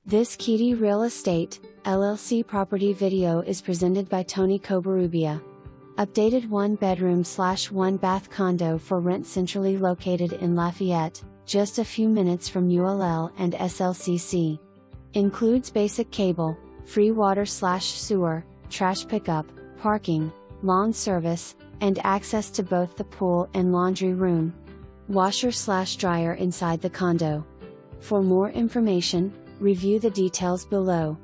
This Keaty Real Estate, LLC property video is presented by Tony Cobarrubia. Updated 1-bedroom/1-bath condo for rent centrally located in Lafayette, just a few minutes from ULL and SLCC. Includes basic cable, free water/sewer, trash pickup, parking, lawn service, and access to both the pool and laundry room. Washer/dryer inside the condo. For more information, review the details below.